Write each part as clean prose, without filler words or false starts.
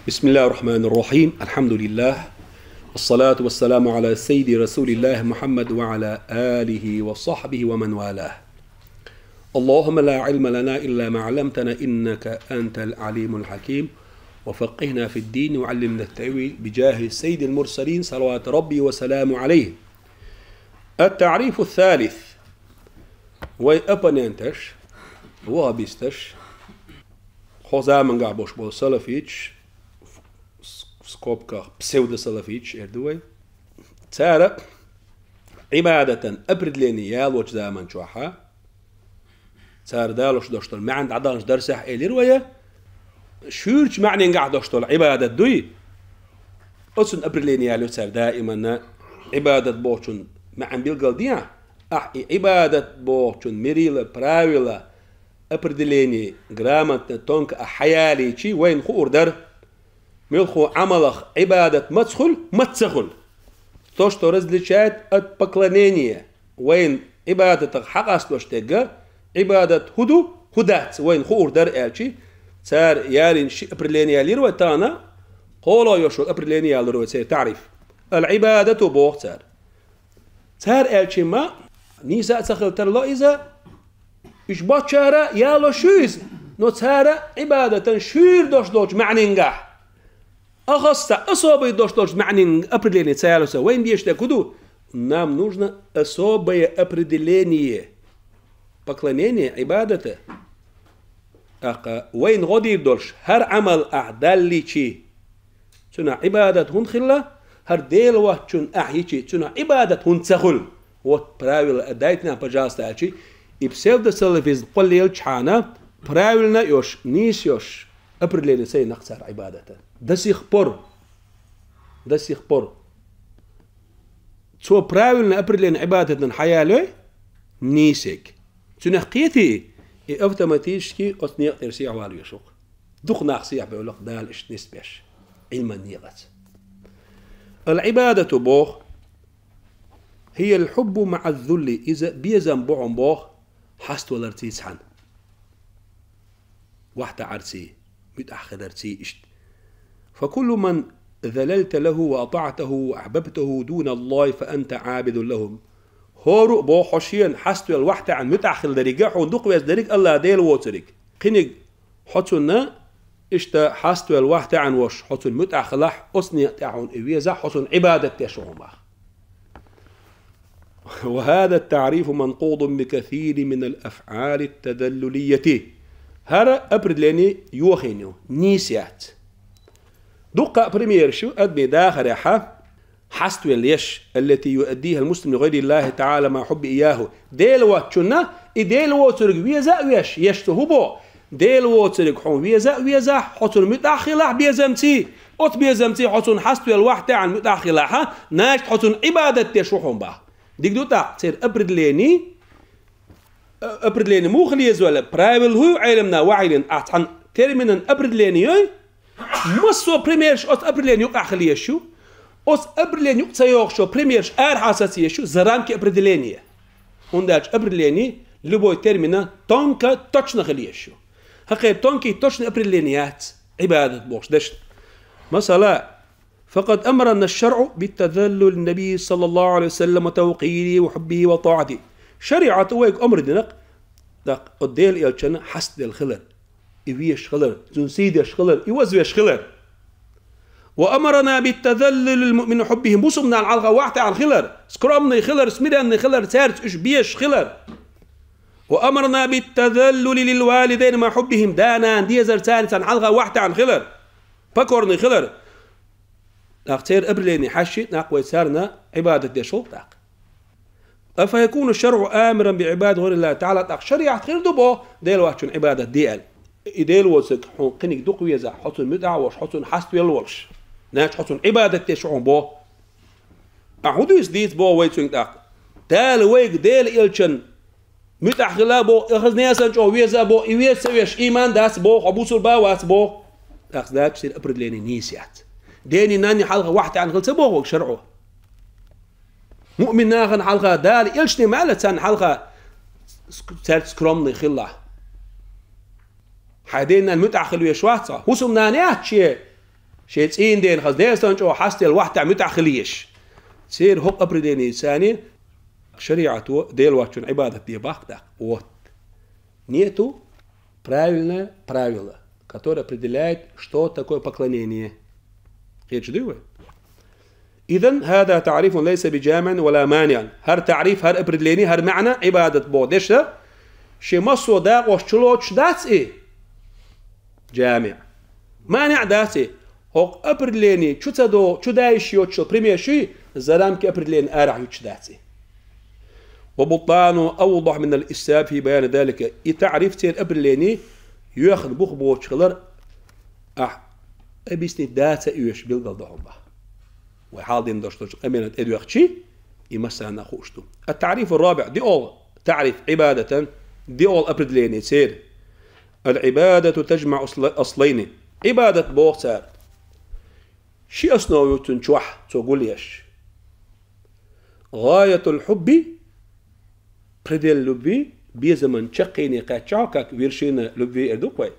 بسم الله الرحمن الرحيم. الحمد لله والصلاة والسلام على سيد رسول الله محمد وعلى آله وصحبه ومن والاه. اللهم لا علم لنا إلا ما علمتنا إنك أنت العليم الحكيم، وفقهنا في الدين وعلمنا التأويل بجاه سيد المرسلين صلوات ربي وسلامه عليه. التعريف الثالث وأبنينتش وابيستش خوزا من قابوش بول سلفيتش سكوبكا بسيودو سلفيتش اردوي تارا عبادة أبرد ليني يالوش زامن شوحا تار دالوش دوشتل ما عند عدانش درسح إلي رواية شورش معني نقع دوشتل عبادة دوي أصن أبرد ليني يالو تار دائما عبادة بوشن ما عن بيلقل ديا عبادة بوشن مريلة براويلة أبرد ليني غرامت تونك أحيالي شي وين خو أردر ملخو عملخ عبادة ما تسخل توش تورز لشات البقلانية وين عبادة حقاس لوشتجا عبادة هدات وين خور در ألشي صار يالين شي أبرليني ياليرو تانا قولوا يشو أبرليني ياليرو تعرف العبادة بوق صار ألشي ما نيسا تسخل ترلا إذا إيش باتشارة يالو شوز نو صار عبادة شير دوش معني نجح أخصة أصابة دوش معني أبريليني تسألوسا وين بيشتا كدو нам нужно особое определение поклонение عبادته وين غدير دولش هر عمل أعدالي شي تنا عبادة هون خلا هر ديلوه تون أحيشي تنا عبادة هون تخل وبراويل أدايتنا بجاستا شي يبسيفد سلفيز قليل شحانا براويلنا يوش نيس يوش أبريليني سي نخسر عبادته دسيخ بور تو براويلنا أبرلين عبادة حيالي نيسك تنحقيتي أوتوماتيشكي أصنيق ترسيع والو يشوق دوخ ناقصيع بيقولك دال إش نسبش علما نيغت. العبادة بوخ هي الحب مع الذل إذا بيزن بوعن بوخ حست ولرتيس حن واحدة عرسي متأخر ارتي إشت فكل من ذللت له وأطعته وأحببته دون الله فأنت عابد لهم هورو بو حشين حستو الوحدة عن متأخر دريقة وندق بيس دريق الله ديل ووتريك قنق حتنا إشتا حستو الوحدة عن وش حتن متأخر لح أصني تعون إويزا حتن عبادة تشعون وهذا التعريف منقوض بكثير من الأفعال التدللية هذا أبرد لني يوخينيو نيسيات دقة بريمير شو أدمي داخل حستو اليش التي يؤديها المسلم لغير الله تعالى مع حب إياه ديل واتشنا إديل واترق ويزا ويش يشتهبو ديل واترق حون ويزا حطن متأخلة بيزمتي أط بيزمتي حطن حستو الوحدة عن متأخلة ناش حطن عبادة تشوحون با ديك دوتا تصير أبرد ليني مو خليز ولا برايفل هو علمنا وعيلن عن ترمينا أبرد ليني مصو بريميرش أوت أبرلين يقع خليشو أوت أبرلين يقع يوقشو بريميرش حاساسية شو زرامك أبردلينية هنداش أبرليني لبوي ترمينا تونكا توشنا خليشو هقيب تونكي توشنا أبرلينيات عبادة بوش دشت مثلا فقد أمرنا الشرع بالتذلل النبي صلى الله عليه وسلم وتوقيره وحبه وطاعته شريعة ويك أمر دينك داق الديل يلشنا حسد الخلل إيش خلر زنسيدش خلر يوزويش خلر وأمرنا بالتذلل المؤمن حبهم بوصمنا على العلقة واحدة على الخلر سكرامنا خلر سميرنا خلر سارت إيش بيش خلر وأمرنا بالتذلل للوالدين مع حبهم دانا ديزر ثاني عن علقة واحدة على الخلر فكرني خلر نختار أبرليني حشي نقوي سارنا عبادة دي شلطة أفيكون الشرع آمرا بعبادة غير الله تعالى شريعة خير دبو ديل واحد عبادة ديال إديل وسك حون قنيك دوق ويزا حطن مدعى وش حطن حست يلولش ناش حطن عبادة تشعون بو أعودو يسديت بو ويتوين داق تال ويك ديل إلشن مدعى خلا بو إخذ نياسا جو ويزا بو إيويز سويش إيمان داس بو حبوسر باواس بو داق ذاك سير أبرد ليني نيسيات ديني ناني حلقة واحدة عن خلصة بو شرعه مؤمن ناخن حلقة دال إلشني مالتان حلقة سارت سكرومني خلا حدينا المتأخر ويشواتها وسمنا نياتشي شيء دين خذ نيستان جو حستل واحد متأخليش سير هو قبر ديني ثاني شريعته ديل واتشون عبادة دي باخدا وات нету правильное правило, которое определяет, что такое поклонение. Речь идет. إذن هذا تعريف ليس بجامع ولا مانع. هر تعريف هر определение هر معنى عبادة بودش شيء مصو دا وشلوش داتس إيه جامع مانع داتس إيه هو определение شو تدو شو دايش يوتشل بريمير شيء زرام كي определение أرح يوتش داتس إيه وبطلانه أوضح من الإساب في بيان ذلك يتعرف تين أبرليني يأخذ بوخ بوشخلر أبيسني داتا يوش بيلقل دهم به وحالدين داشتوش أمينة إدوخشي يمسانا خوشتو. التعريف الرابع دي أول تعريف عبادة دي أول أبرليني سير العبادة تجمع أصلين عبادة بوخ سار شي أصنعوا تنشوح تقول يش غاية الحب предел любви بيزمن شقيني قاتشاكك ويرشينا любви ادوكوي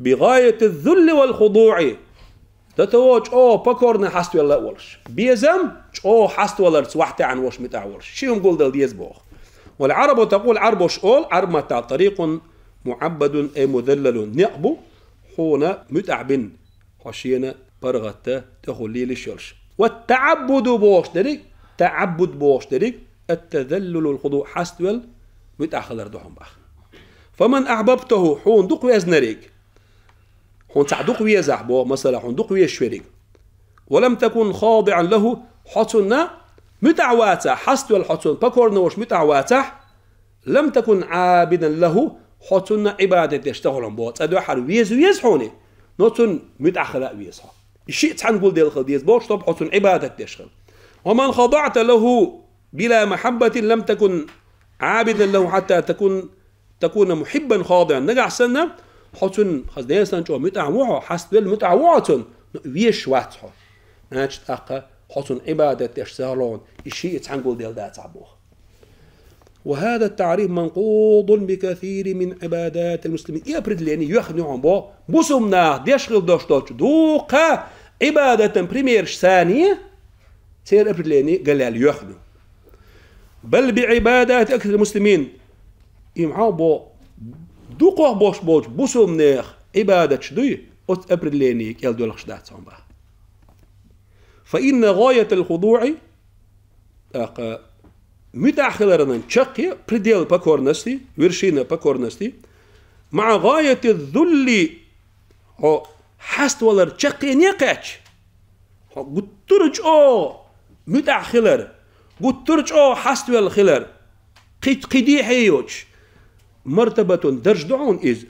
بغاية الذل والخضوع تتوج بكورنا حست ولا ولش بيزم حست ولا سوحت عن وش متاع ولش شيهم قول دل ديز بوخ والعرب تقول عربوش عرب متاع طريق معبد اي مذلل نقبو حونا متعب حشينا برغتا تخلي للشرش والتعبد بوش دريك تعبد بوش دريك التذلل والخضوع حستول متأخر دوهم بخ فمن أحببته حون دق ويزنريك حون تعدق ويزحبه مثلا حون دق ويشوريك ولم تكن خاضعا له حصنا متعواته حستول حصن بكورنا وش متعواته لم تكن عابدا له حصنا عبادة يشتغلون بوت أدو حر ويز حوني نوتن متأخر ويزها الشيء تنقول ديال خديز بوش طب حصن عبادة يشتغل ومن خضعت له بلا محبة لم تكن عابدا له حتى تكون محبا خاضعا نجع سنة حتن خزنيسان جو متعوعة حسب المتعوعة ويش واتها ناجت أقا حتن عبادة يشتغلون الشيء تنقول ديال ذات عبوه وهذا التعريف منقوض بكثير من عبادات المسلمين يبرد لأني يخنعون بو بسمنا ديشغل دوشتوش دوقا عبادة بريميرش ثانية سير أبرد لأني قال يخنع بل بعبادات أكثر المسلمين يمعوا بو دوقوا بوش بوش بوسو منيخ عبادة شدوي أت أبرد لينيك يلدو لخشدات صنبا فإن غاية الخضوع متأخرا تشقي بريديل باكورنستي ورشينا باكورنستي مع غاية الذل هو حست ولا تشقي نيقاتش هو قد ترج متأخرا قد ترج حست ولا خلر قدي حيوش مرتبة درج دعون إذ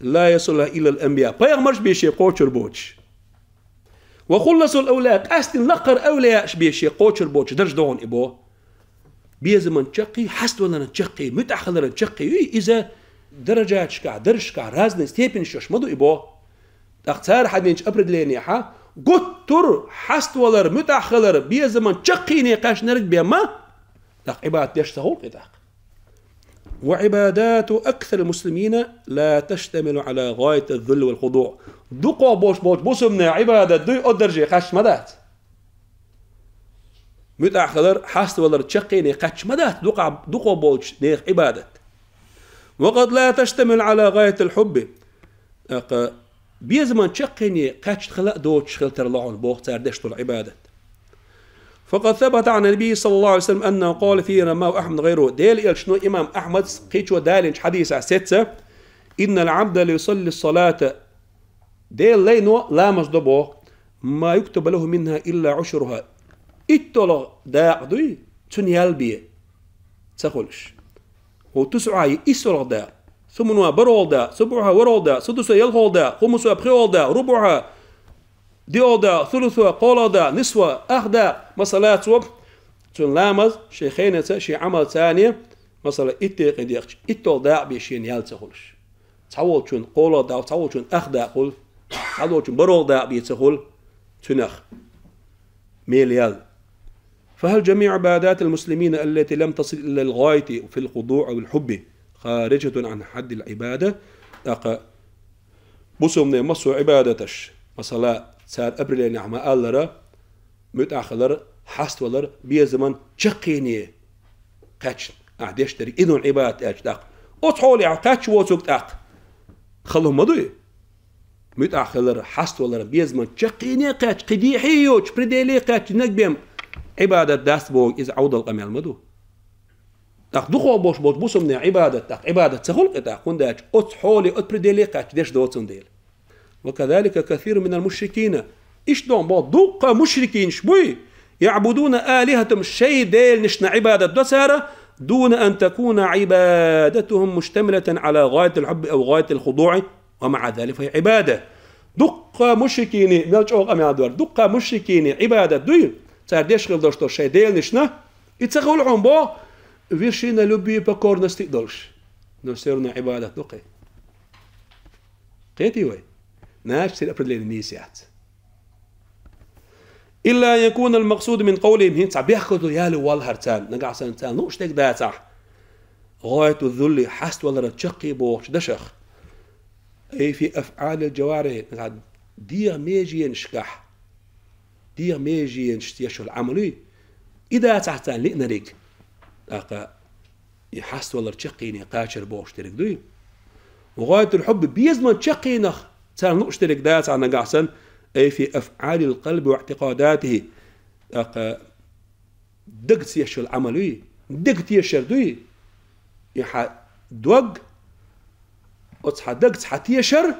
لا يصلها إلى الأنبياء بيغمرش بيشي قوشر بوش وخلصوا الأولاد أستن لقر أولياء بيشي قوشر بوش درج دعون إبوه بيزمن تشقي حست ولا تشقي متأخرا تشقي إذا درجات شكا درج شكا رازن ستيبن شوش مدو إبوه اختار حد منش أبرد ليني حا قد تر حست ولا متأخرا بيزمن تشقي نيقاش نرد بيما لق عبادة يشتغل قداق وعبادات أكثر المسلمين لا تشتمل على غاية الذل والخضوع دقوا بوش بوسمنا عبادة دوي أدرجي خش مدات متأخر حست ولا تشقيني قش مدات دقوا بوش نيخ عبادة وقد لا تشتمل على غاية الحب بيزمن تشقيني قش خلق دوش خلتر لعون بوخ تاردشتو العبادة فقد ثبت عن النبي صلى الله عليه وسلم أنه قال فيه رماه أحمد غيره ديل شنو إمام أحمد قيتشو دالنش حديث ستة إن العبد ليصلي الصلاة ديل لينو لا مصدبه ما يكتب له منها إلا عشرها إتلا داع دوي تنيال بيه تخلش هو تسعى إسرع داع ثمنها برول داع سبعها ورول داع سدسها يلغول داع خمسها بخيول داع ربعها ديودا ثلثوا قولدا نسوة أخدا مصلات وب تون لامز شيخين شي عمل ثانية مثلا إتيق ديقش إتول داع بيشين يال تخلش تعول تون قولدا تعول تون أخدا قول تعول تون برول داع بيتخل تنخ ميليال فهل جميع عبادات المسلمين التي لم تصل إلى الغاية في الخضوع أو الحب خارجة عن حد العبادة بسم مصو عبادتش مثلا صار أبرلين عما ألرا متأخر حستولر بيزمن شقيني قاتش أعديشتري إذن عبادة أجداق أطحولي عقاتش ووتوك تاق خلهم مضوي متأخر حستولر بيزمن شقيني قاتش قديحي يوش بديلي قاتش نقبيم عبادة داست بوغ إذا عود القميل مدو تاق دخول بوش بوسمني عبادة تاق عبادة تخلق تاق كنداج أطحولي أتبرديلي قاتش ديش دوتون ديل وكذلك كثير من المشركين إيش دون بو دوق مشركين شبوي يعبدون آلهتهم الشيء ديل نشنا عبادة دوسارة دون أن تكون عبادتهم مشتملة على غاية الحب أو غاية الخضوع ومع ذلك فهي عبادة دق مشركين دق مشركين عبادة دوي صار ديشغل دوشتو الشيء ديل نشنا يتسغل عن بو فيرشينا لبي بكور نستقدرش نسيرنا عبادة دقي قيتي وي ناش سير أبرد للنيسيات إلا يكون المقصود من قولهم هين بياخذوا يالو والهرتان نقع سنتان نوش تك داتح غاية الذل حست ولا رتشقي بوش دشخ أي في أفعال الجوارح نقعد دير ميجي ينشكح دير ميجي ينشتيشو العملي إذا تحتان لئنا ريك أقا يحست ولا رتشقيني قاشر بوش ترك دوي وغاية الحب بيزمن تشقينخ تان نوش ترك داتح نقع سن أي في أفعال القلب واعتقاداته دقت يشو العملي دقت يشر دوي يحا دوق وتصحى دقت حتى يشر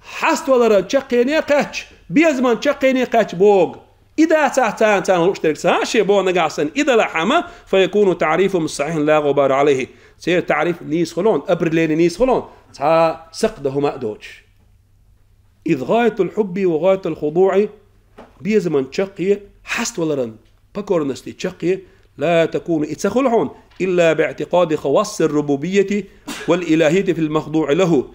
حست ولا تشقيني قاتش بيزمن تشقيني قاتش بوغ إذا تان واشترك ساشي بو نقعسن إذا لحما فيكون تعريفهم الصحيح لا غبار عليه سير تعريف نيس خلون أبرلين نيس خلون تا سقده مأدوش إذ غاية الحب وغاية الخضوع بيزمن تشقي حست ولرن بكورنستي تشقي لا تكون إتسخلحون إلا باعتقاد خواص الربوبية والإلهية في المخضوع له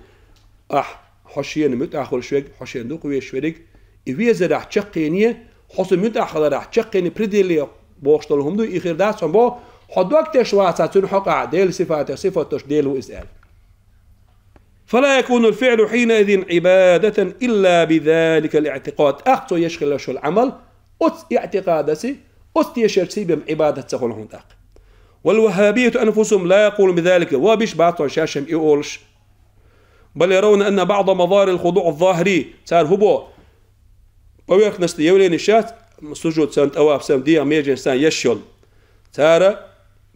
حشين متأخر شويك حشين دوقوي شويك إذا راح تشقينيه حصل متأخر راح تشقيني بريديلي بوشتلهم دو إخير داتهم بو حدوك تشواتها تنحق ديل صفات ديل وإسأل فلا يكون الفعل حينئذ عبادة إلا بذلك الاعتقاد أخطو يشغل شو العمل اعتقادسي يشرسي بهم عبادة تخلهم تاق والوهابية أنفسهم لا يقولون بذلك وبيش باطل شاشم يقولش بل يرون أن بعض مظاهر الخضوع الظاهري صار هبو ويرك نستي يولين الشات سجود سنت أواب سنت دي أميجن سان يشل صار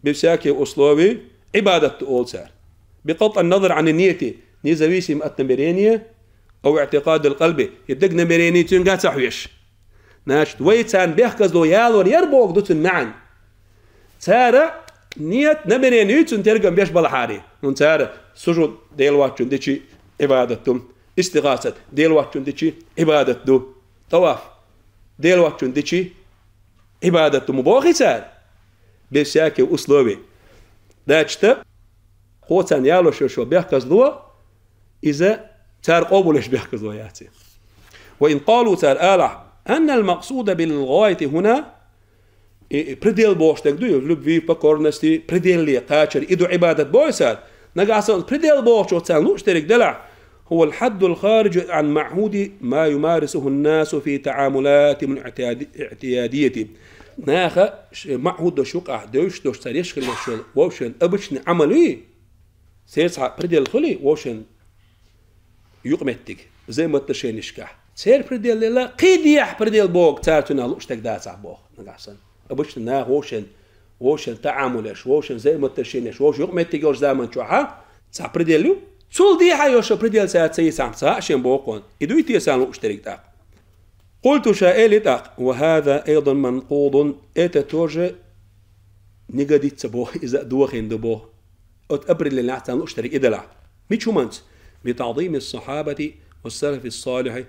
بساكي أسلوبي عبادة تقول صار بقطع النظر عن النية نيزويسي مأتنبرينية أو اعتقاد القلب يدق نمريني تنقى تحويش ناشد ويتان بيحكز لو يالور يربوك دوتن معن تارا نية نمريني تنترقم بيش بالحاري تارا سجود ديلوات جندشي عبادتهم استغاثة ديلوات جندشي عبادة دو طواف ديلوات جندشي عبادة مبوخي تار بيساكي وأسلوبي داشتا خوتان يالو شو بيحكز لو إذا تار قبولش بيحكز لو ياتي وإن قالوا تار آلح أن المقصود بالغاية هنا بريديل بوشتك دو يلوب في بكورنستي بريديل لي قاتشر إدو عبادة بويسات نقع بريديل بوش وتسال نوشترك دلع هو الحد الخارج عن معهود ما يمارسه الناس في تعاملاتهم الاعتيادية ناخا معهود دو شوق دوش دوش تار يشغل ووشن أبشن عملي سيسعى بريديل خلي ووشن يقمتك زي ما تشين يشكح سير بريديل لا قيديح بريديل بوك تارتنا لوشتك داسع بوخ نقعسن أبشن ناخ ووشن تعاملش ووشن زي ما تشينش ووش يقمتك وش زمان شوحا سع بريديلو سول ديحا يوش بريديل ساعة سيسعم ساعشين بوقون إدو يتيسان لوشترك داق قلت شائل داق وهذا أيضا منقوض إتتوجه نقديت سبوه إذا دوخين دبوه أتأبر اللي نعتان لوشترك إدلع ميتشو منت بتعظيم الصحابة والسلف الصالح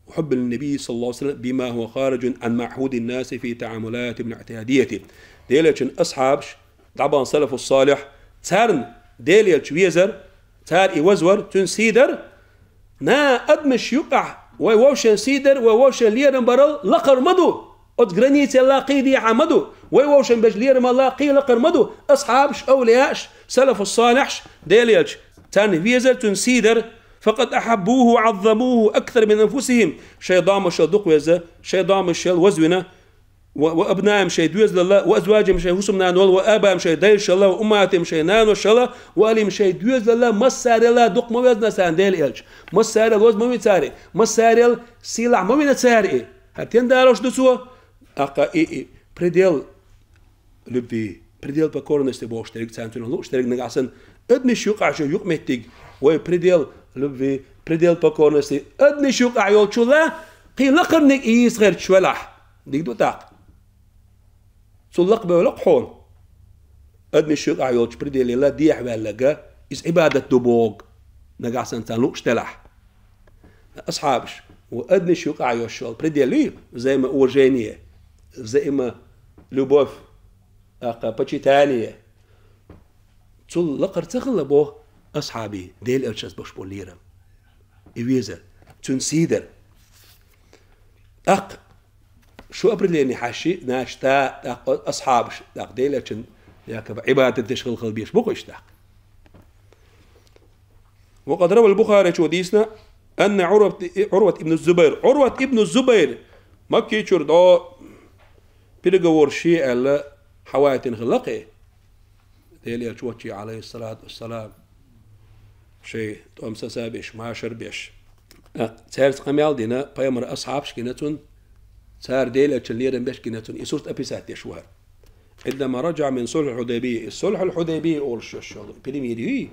وحب النبي صلى الله عليه وسلم بما هو خارج عن معهود الناس في تعاملاتهم الاعتيادية ديلتشن أصحابش طبعا سلف الصالح تارن ديلتش ويزر تار إوزور تنسيدر نا أدمش يقع ويوشن سيدر ويوشن ليرن برل لقر مدو أتقرنيت اللاقيدي عمدو ويوشن بجلير ما لاقي لقر مدو أصحابش أولياش سلف الصالحش ديلتش تان ويزر تنسيدر فقد أحبوه وعظموه أكثر من أنفسهم شيء ضام الشل دقوزة شيء ضام الشل وزونا وأبنائهم شيء دوز لله وأزواجهم شيء حسم نانول وآبائهم شيء دايش الله وأمهاتهم شيء نانو الله وأهلهم شيء دوز لله مسار الله دق ما وزنا سان ديل إلش مسار الوز ما متساري مسار السلع ما متساري هتين داروش دسوا أقا بريديل لبي بريديل بكورنس تبوش تريك سانتون لو اشترك نقاسن ادني شوق عشان يوق متيج وي بريديل لبي بريديل بكورنس ادني شوق عيول شولا قي لقرنك إيس غير شولح ديك دو تاق سلق بولقحون ادني شوق عيول بريديل لا ديح باللقا إس عبادة دبوق نقاسن تان لو اشتلح أصحابش وادني شوق عيول شول بريديل زي ما أورجينية زي ما لوبوف أقا باتشيتانية تول لقر تغلبو أصحابي ديل إلشاس بوش بوليرم إيويزر تنسيدر شو أبرليني حاشي ناشتا أصحابش ديل إلشن ياكب عبادة تشغل قلبيش بوكو اشتاق وقد روى البخاري وديسنا أن عروة ابن الزبير مكي شردو بيرغور شيء على حوائط غلقه ديل يجوتي عليه الصلاة والسلام شيء تومسا سابش ما شربش سارت قميال دينا بيامر أصحابش كنتون سار ديل يجليرن بش كنتون يسورت أبيسات يشوار عندما رجع من صلح الحديبية الصلح الحديبية أول شغل بريميري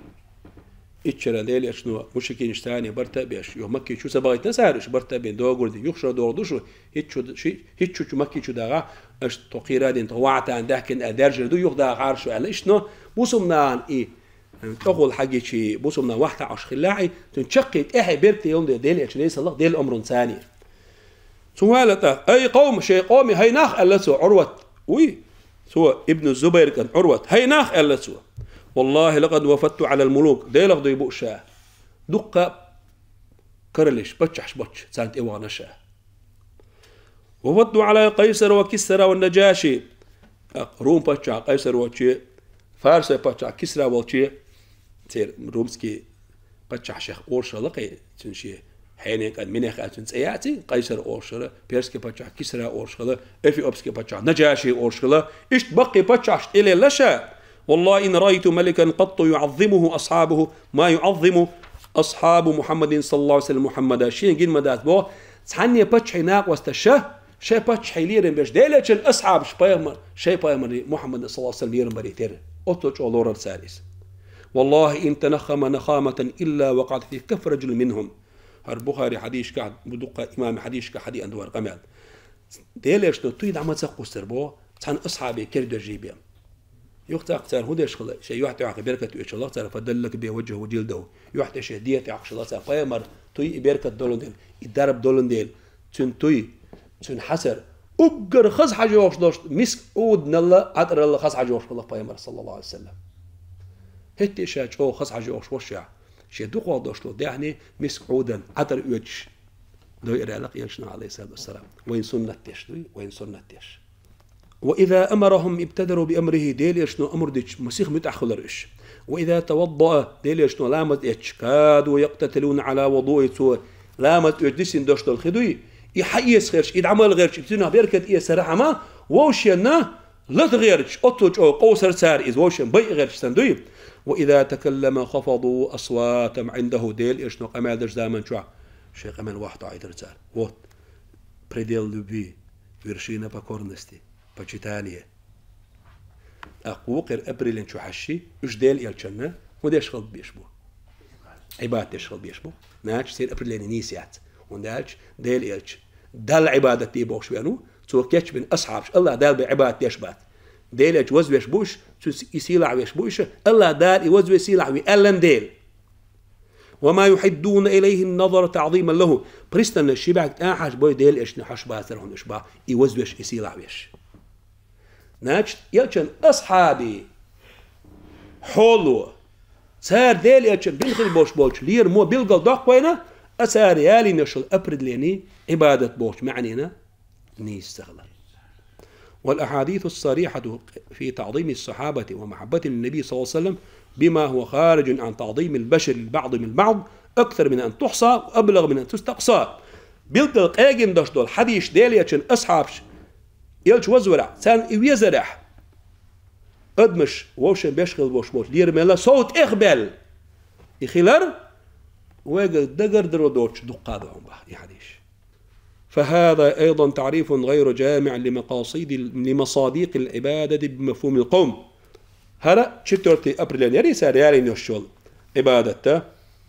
إتشرا ديل يشنو مشكين اشتاني برتا بيش يو مكي شو سبغيت نسارش برتا بين دوغور دي يخشر دوردوشو هيتشو مكي شو داغا اش توقيرا دين توعت عن دهكن ادرجل دو يخدا عارشو على اشنو بوسمنان تقول حاجه شي بوسمنا واحده عش خلاعي تنشقيت احي بيرتي يوم ديل اتشليس الله ديل امر ثاني سوالتا اي قوم شي قومي هيناخ التو عروه سوى ابن الزبير كان عروه هيناخ التو والله لقد وفدت على الملوك ديلغ دو يبوء شاه دقة كرلش بتشحش بتش سانت إيوانا شاه وفدت على قيصر وكسرى والنجاشي روم بتشع قيصر وشي فارس بتشع كسرى وشي تير رومسكي بتشع شيخ أورشا لقي تنشي حينك أن منيخ أتنسياتي قيصر أورشا بيرسكي بتشع كسرى أورشا إفي أبسكي بتشع نجاشي أورشا إشت بقي بتشع إلي لشا والله إن رأيت ملكا قط يعظمه أصحابه ما يعظم أصحاب محمد صلى الله عليه وسلم محمدا شين جين مدات بو تعني بتش حناق واستشه شيء بتش حيليرن بيش ديلة الأصحاب شيء بايمر محمد صلى الله عليه وسلم يرن بريتير أطلق أولور السادس والله إن تنخم نخامة إلا وقعت في كف رجل منهم البخاري حديث كعد بدقة إمام حديث كحدي أندوار قمال ديلة شنو تريد عم تسقسر بو تعني أصحابي كردو جيبيا يقطع اقتار هو ديش خلا شيء يحتى عقب بركة إيش الله تعالى فدلك بوجهه وجلده يحتى شيء ديت عقش الله تعالى فيمر توي بركة دولن ديل يدرب دولن ديل تون توي تون حسر أجر خز حاجة وش مسك عود نلا عطر الله خز حاجة وش الله فيمر صلى الله عليه وسلم هتي شيء شو خز حاجة وش شيء شيء دقوا دوش له ده يعني مسك عودا عطر يوش ده يرعلق يشنا عليه الصلاة والسلام وين سنة تيش دوي وين سنة تيش وإذا أمرهم ابتدروا بأمره ديل يشنو أمر ديش مسيخ متأخلرش وإذا توضأ ديل يشنو لامت إتش كادوا يقتتلون على وضوء سوى لامت إتشين دوشت الخدوي يحيس غيرش يدعمل غيرش يبتنا بيركت إيه سرحة ما ووشينا لا تغيرش أطلج أو قوسر سار إذ ووشين بي غيرش سندوي وإذا تكلم خفضوا أصواتهم عنده ديل يشنو قمال درش دامن شوع شيء قمال واحد عيد رسال وات بريديل لبي فيرشينا باكورنستي بجتانية أقوقر أبريلين شو حشي إيش ديل يلشنا وديش خلط بيشبو عبادة ديش خلط بيشبو ناش سير أبريلين نيسيات وناش ديل يلش دال عبادة تيبوش بيانو سو كيتش بين أصحابش الله دال بعبادة يشبات ديل يلش وزو يشبوش سو يسيلع ويشبوش الله دال يوزو يسيلع ويألن ديل وما يحدون إليه النظر تعظيما له بريستنا الشبعك آحش بوي ديل إيش نحش باترهم إشبع يوزو يسيلع ويش ناش يلشن أصحابي حولو سار ديل يلشن بالخير بوش بولش لير مو بيلقل دقوينا أسار يالي نشل أبرد ليني عبادة بوش معنينا نيستغلل والأحاديث الصريحة في تعظيم الصحابة ومحبة النبي صلى الله عليه وسلم بما هو خارج عن تعظيم البشر البعض من البعض أكثر من أن تحصى وأبلغ من أن تستقصى بيلدل قاجن داش دول حديش داليتشن أصحابش يلش وزورع سان يزرع أدمش ووش بيشغل ووش موش دير ملا صوت إقبال يخيلر ويقل دقر درودوش دقاض عمبه يحديش. فهذا أيضا تعريف غير جامع لمصاديق العبادة بمفهوم القوم. هلا شتورتي أبريلين يري ساريالين يشول عبادته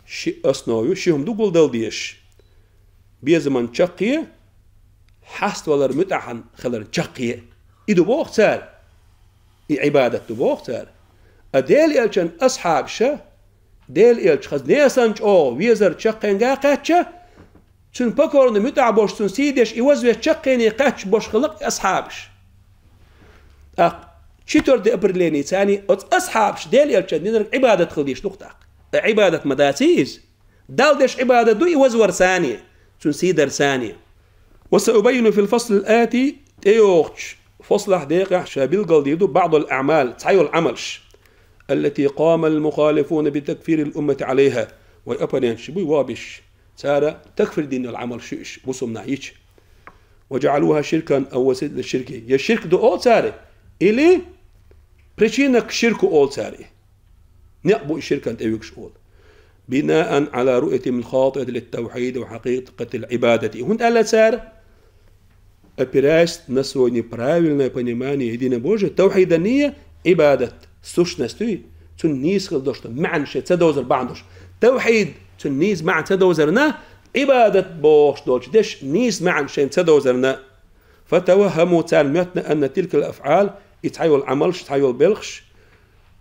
شي أصنعوا شيهم دوغل دل ديش بيزمن شقية حست ولر متعن خلر شقية إدو بوخ سار عبادة بوخ سار أديل إلشان أصحاب شا ديل إلش خز نيسانج أو ويزر شقين قاقاتشا تون بكورن متع بوش تون سيدش إوزوية شقيني قاتش بوش خلق أصحابش شتور دي أبرليني ثاني أصحابش ديل إلشان نينر عبادة خلديش نقطة عبادة مداسيز دالدش عبادة دو إوزور ثانية تون سيدر ثانية. وسأبين في الفصل الآتي تيوخش فصل حديقة شابيل قلديدو بعض الأعمال تحيو العملش التي قام المخالفون بتكفير الأمة عليها ويأبنين شبوي وابش سارة تكفر دين العمل شيش بصم نعيش وجعلوها شركا أو وسيلة للشركة يا الشرك دو أول سارة إلي بريشينك شرك أول سارة نقبو الشركة أنت أيوكش أول بناء على رؤية من خاطئة للتوحيد وحقيقة العبادة هون قال سارة أبراست نسوني براويلنا بنيماني هدينا بوجه التوحيد النية عبادة سوشنستوي تون نيس خلدوشت معن شيء تدوزر بعندوش توحيد تون نيس معن تدوزرنا عبادة بوش دولش ديش نيس معن شيء تدوزرنا فتوهموا تعلمتنا أن تلك الأفعال يتحيول العملش يتحيول البلخش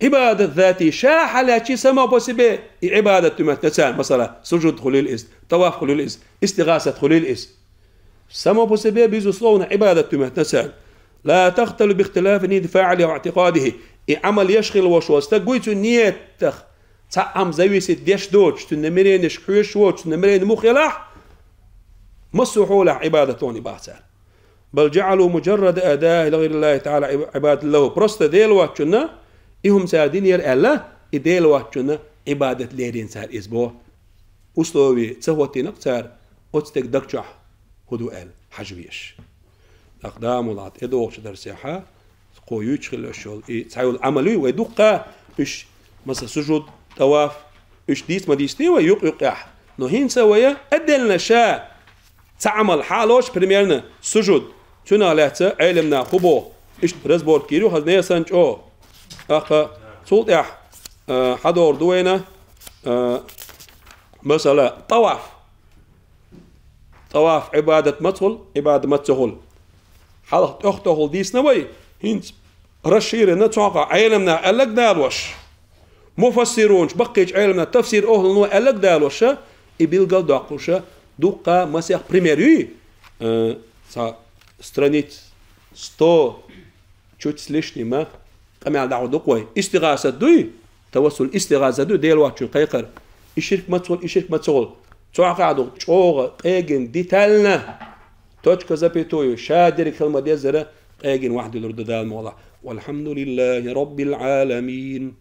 عبادة ذاتي شاحة لا شيء سما بوسبه عبادة تمتنسان مثلا سجود خليل إز طواف خليل إز استغاثة خليل إز سما بوسبه بيزو صلونا عبادة تمتنسان لا تختل باختلاف نيد فاعله واعتقاده عمل يشغل وشوز تقويت النية تعم زويسة ديش دوش تنمرين شحوش ووش تنمرين مخيلح مصحولة عبادة توني بحثان بل جعلوا مجرد أداة لغير الله تعالى عبادة له برست ديل واتشنا إهم سادين ير الله إديل واتشنا عبادة ليرين سار إسبوع أسلوبي تسوتي نقصار أتستك دكشح هدو أل حجويش أقدام ولات إدوغش درسيحة قويوش خلال الشغل تعيول عملي ويدوقا إش مثلا سجود طواف إش ديس ما ديستي ويقيح نهين سويا أدلنا شاء تعمل حالوش بريميرنا سجود تنا لحظة علمنا خبو إش رزبور كيرو هزنية سنج أو أخا صوت إح حدور دوينة مثلا طواف عبادة مدخل عبادة مدخل حلقة أخته ديس نوي هنت رشير نتوقع علمنا ألق دالوش مفسرونش بقيج علمنا تفسير أهل نوي ألق دالوش إبيلقل داقوش دوقا مسيح بريميري سترانيت 100 чуть с лишним قمع دعوة دوقوي استغاثة دوي توسل استغاثة دوي ديلواتشون قيقر إشرك متسول توقع دو شوغ قيقن ديتالنا توجك زبيتوي شادر كلمة دي زرا قيقن واحد يلرد دال مولا والحمد لله رب العالمين.